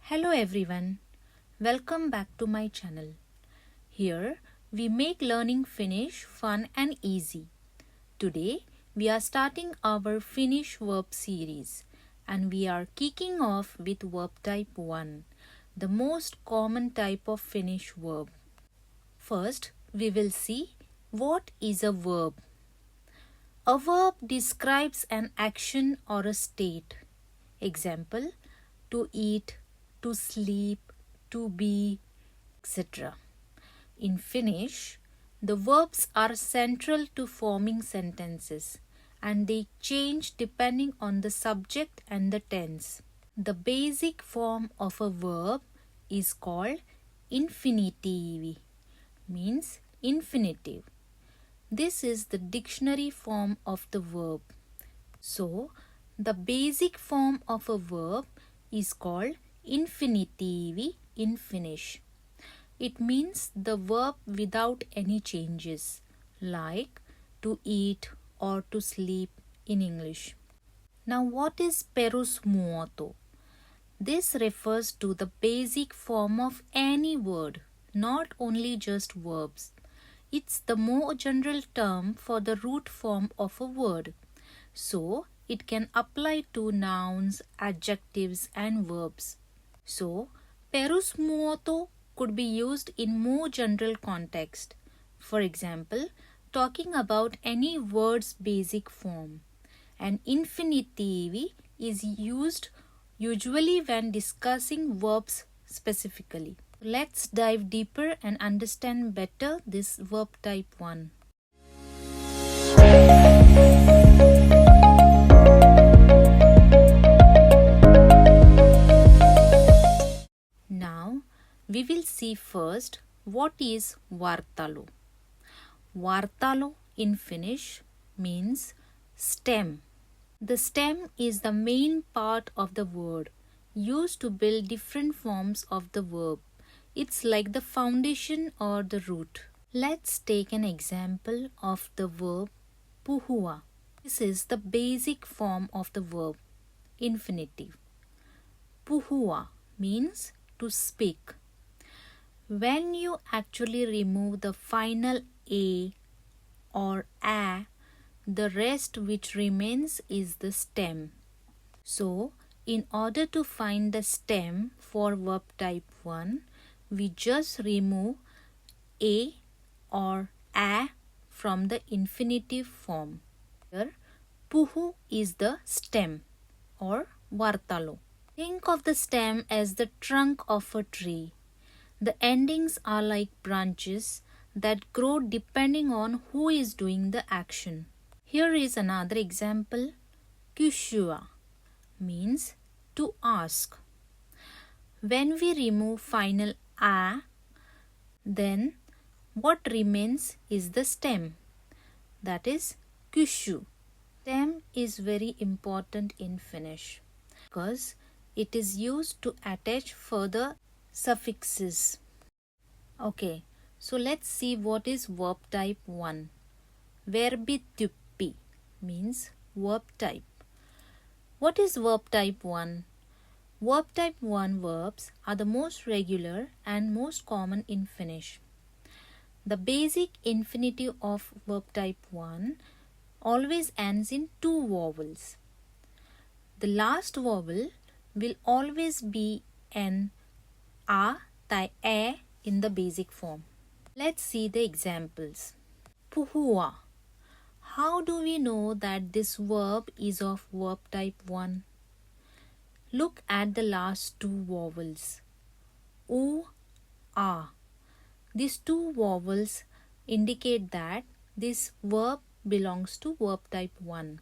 Hello everyone, welcome back to my channel. Here we make learning Finnish fun and easy. Today we are starting our Finnish verb series and we are kicking off with verb type 1, the most common type of Finnish verb. First, we will see what is a verb. A verb describes an action or a state. Example, to eat, to sleep, to be, etc. In Finnish, the verbs are central to forming sentences and they change depending on the subject and the tense. The basic form of a verb is called infinitive, means infinitive. This is the dictionary form of the verb. So, the basic form of a verb is called infinitive in Finnish. It means the verb without any changes, like to eat or to sleep in English. Now, what is perusmuoto? This refers to the basic form of any word, not only just verbs. It's the more general term for the root form of a word. So, it can apply to nouns, adjectives, and verbs. So, perusmuoto could be used in more general context. For example, talking about any word's basic form. And infinitive is used usually when discussing verbs specifically. Let's dive deeper and understand better this verb type 1. Now, we will see first what is vartalo. Vartalo in Finnish means stem. The stem is the main part of the word used to build different forms of the verb. It's like the foundation or the root. Let's take an example of the verb Puhua. This is the basic form of the verb, infinitive. Puhua means to speak. When you actually remove the final a or a, the rest which remains is the stem. So, in order to find the stem for verb type 1, we just remove a or a from the infinitive form. Here, puhu is the stem or vartalo. Think of the stem as the trunk of a tree. The endings are like branches that grow depending on who is doing the action. Here is another example. Kysyä means to ask. When we remove final a, then what remains is the stem. That is kysy. Stem is very important in Finnish because it is used to attach further suffixes. Okay, so let's see what is verb type 1. Verbityppi means verb type. What is verb type 1? Verb type 1 verbs are the most regular and most common in Finnish. The basic infinitive of verb type 1 always ends in two vowels. The last vowel will always be an a tai e in the basic form. Let's see the examples. Puhua. How do we know that this verb is of verb type 1? Look at the last two vowels. U, a. These two vowels indicate that this verb belongs to verb type 1.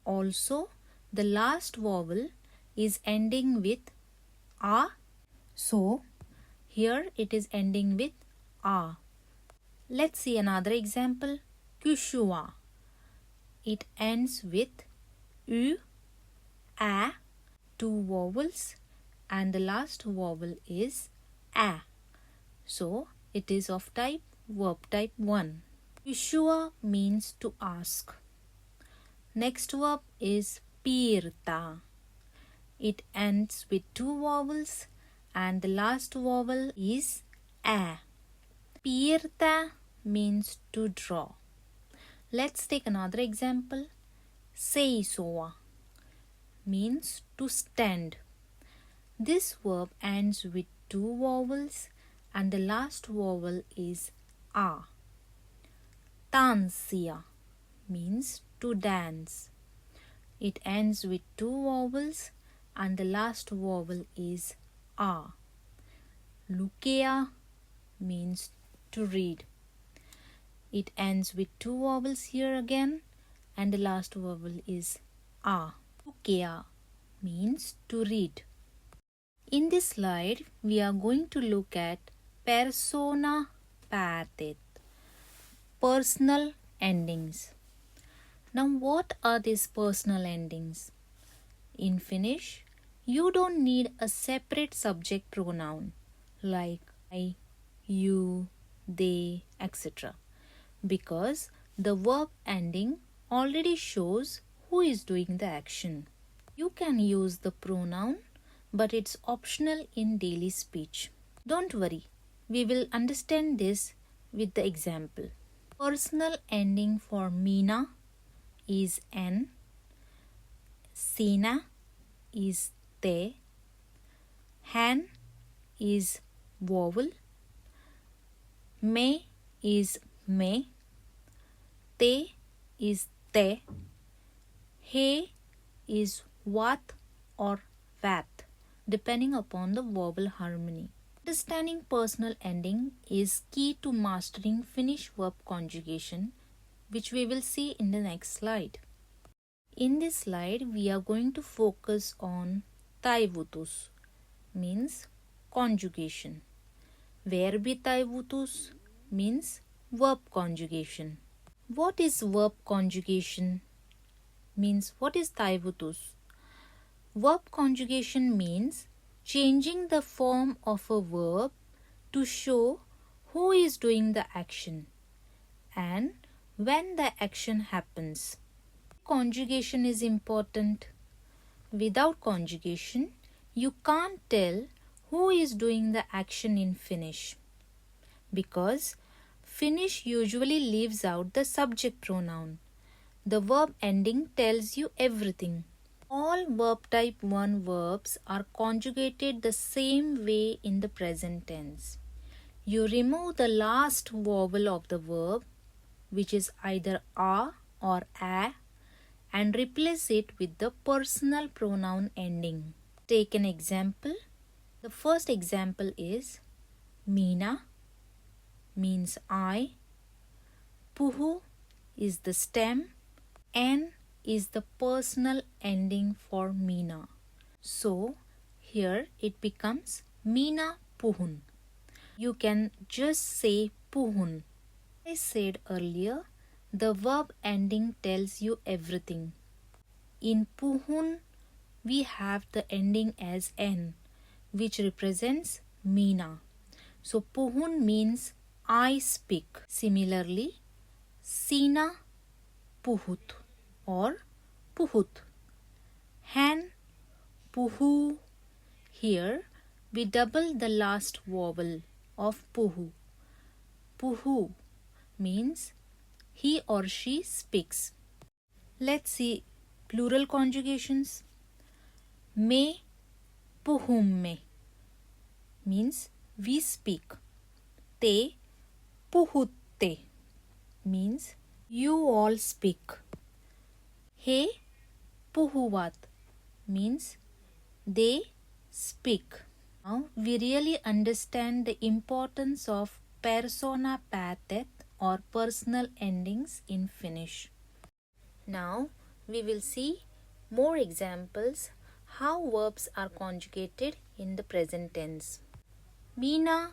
Also, the last vowel is ending with a. So, here it is ending with a. Let's see another example. Kysyä. It ends with u, a, two vowels, and the last vowel is a. So, it is of type verb type 1. Kysyä means to ask. Next verb is piirtää. It ends with two vowels and the last vowel is a. Piirtää means to draw. Let's take another example. Seisoa means to stand. This verb ends with two vowels and the last vowel is a. Tanssia means to dance. It ends with two vowels and the last vowel is a. Lukea means to read. It ends with two vowels here again and the last vowel is a. Lukea means to read. In this slide, we are going to look at persoonapäätteet, personal endings. Now, what are these personal endings? In Finnish, you don't need a separate subject pronoun like I, you, they, etc. because the verb ending already shows who is doing the action. You can use the pronoun, but it's optional in daily speech. Don't worry, we will understand this with the example. Personal ending for Meena is N, Sina is te, Han is vowel, Me is me, te is te, he is what or vat, depending upon the vowel harmony. Understanding personal ending is key to mastering Finnish verb conjugation, which we will see in the next slide. In this slide, we are going to focus on taivutus, means conjugation. Verbityppi means verb conjugation. What is verb conjugation? Means what is taivutus? Verb conjugation means changing the form of a verb to show who is doing the action and when the action happens. Conjugation is important. Without conjugation, you can't tell who is doing the action in Finnish because Finnish usually leaves out the subject pronoun. The verb ending tells you everything. All verb type 1 verbs are conjugated the same way in the present tense. You remove the last vowel of the verb, which is either a or a, and replace it with the personal pronoun ending. Take an example. The first example is Meena means I, Puhu is the stem, N is the personal ending for Meena. So here it becomes Meena Puhun. You can just say Puhun. As I said earlier, the verb ending tells you everything. In Puhun, we have the ending as N, which represents Meena. So Puhun means I speak. Similarly, Sina Puhut or Puhut. Han Puhu. Here we double the last vowel of Puhu. Puhu means he or she speaks. Let's see plural conjugations. Me puhumme means we speak. Te puhutte means you all speak. He puhuvat means they speak. Now we really understand the importance of persoonapäätteet or personal endings in Finnish. Now we will see more examples how verbs are conjugated in the present tense. Minä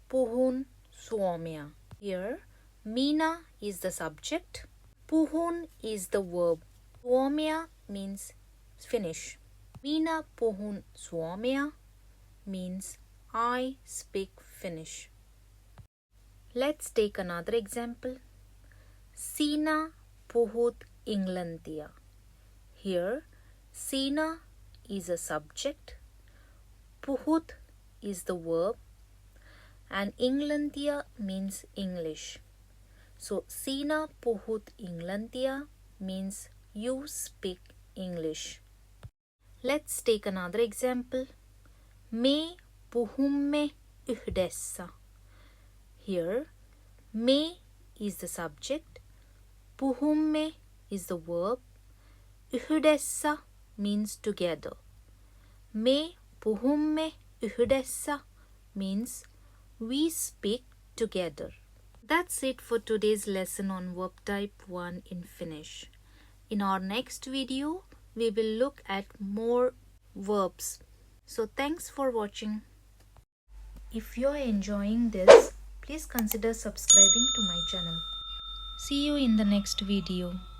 puhun suomea. Here, Minä is the subject, puhun is the verb, suomea means Finnish. Minä puhun suomea means I speak Finnish. Let's take another example. Sinä puhut englantia. Here, Sinä is a subject, puhut is the verb and Englantia means English. So Sinä puhut englantia means you speak English. Let's take another example. Me puhumme yhdessä. Here, me is the subject, puhumme is the verb, yhdessä means together. Me puhumme yhdessä means we speak together. That's it for today's lesson on Verb Type 1 in Finnish. In our next video, we will look at more verbs. So thanks for watching. If you're enjoying this, please consider subscribing to my channel. See you in the next video.